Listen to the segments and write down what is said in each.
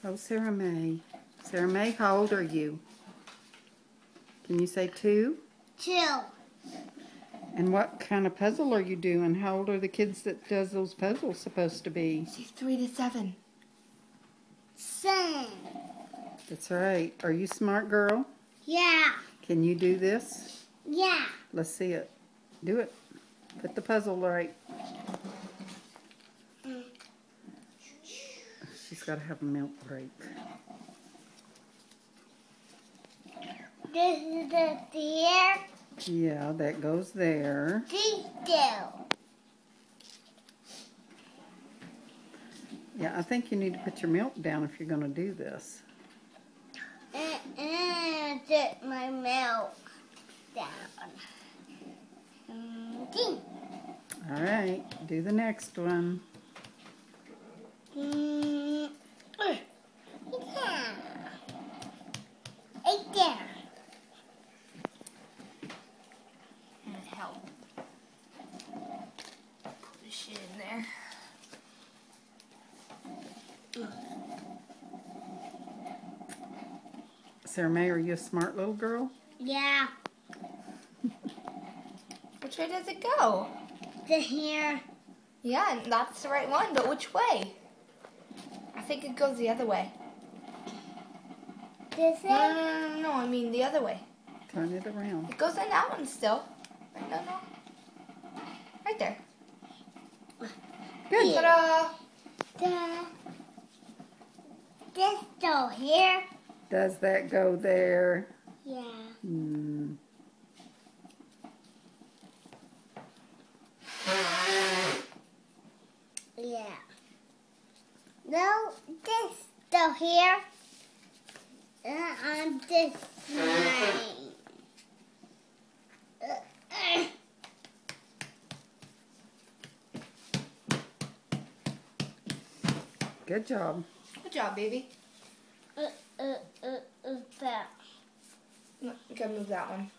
Oh, Sarah May. Sarah May, how old are you? Can you say 2? 2. And what kind of puzzle are you doing? How old are the kids that does those puzzles supposed to be? She's 3 to 7. 7. That's right. Are you smart, girl? Yeah. Can you do this? Yeah. Let's see it. Do it. Put the puzzle right. She's got to have a milk break. This is the deer. Yeah, that goes there. These 2. Yeah, I think you need to put your milk down if you're going to do this. And put my milk down. All right, do the next one. Yeah. Right there. And help. Put the shit in there. Sarah May, are you a smart little girl? Yeah. Which way does it go? The here. Yeah, and that's the right one, but which way? I think it goes the other way. This way? No, I mean the other way. Turn it around. It goes in that one still. No. Right there. Good. Ta-da! This go here. Does that go there? Yeah. Hmm. Yeah. No, this go here. On this line. Good job. Good job, baby. That. No, you gotta move that one.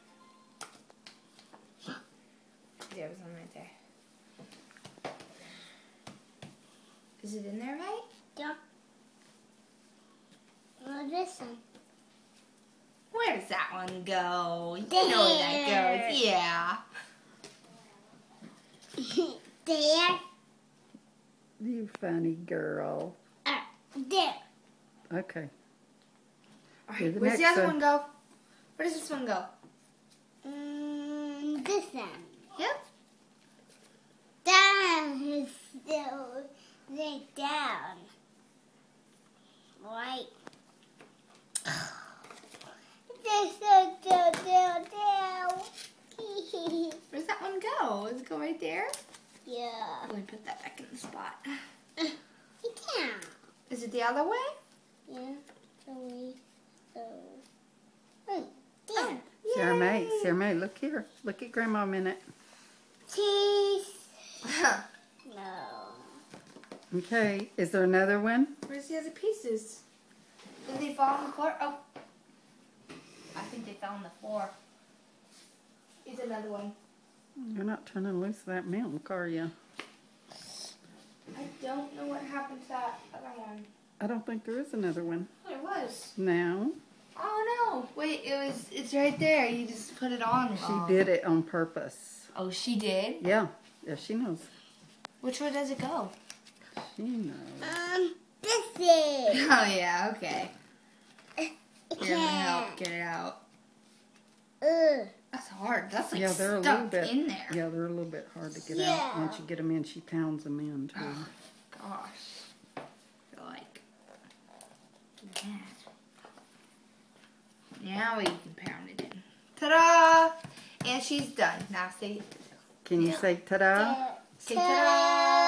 There's one right there. Is it in there right? Yeah. Oh, this one. Where does that one go? You know where that goes. Yeah. There. You funny girl. There. Okay. All Do right, the where's the next other one. one go? Where does this one go? This one. Yep. Down is still lay down. Right. This one down. Where's that one go? Does it go right there? Yeah. Let me put that back in the spot. Yeah. Is it the other way? Yeah. Right there. Sarah May, look here. Look at Grandma a minute. Cheese. No. Okay, is there another one? Where's the other pieces? Did they fall on the floor? Oh. I think they fell on the floor. Here's another one. You're not turning loose that milk, are you? I don't know what happened to that other one. I don't think there is another one. Oh, it was. No. Oh no. Wait, it's right there. You just put it on wrong. She did it on purpose. Oh, she did? Yeah. Yeah, she knows. Which way does it go? She knows. This is. Oh yeah, okay. It Here, let me help get it out. Ugh. That's hard. That's like Yeah, they're a stuck little bit in there. Yeah, they're a little bit hard to get out. Yeah. Once you get them in, she pounds them in too. Gosh. I feel like. Yeah. Now we can pound it in. Ta-da! And she's done. Now say Can you say ta-da? ta-da!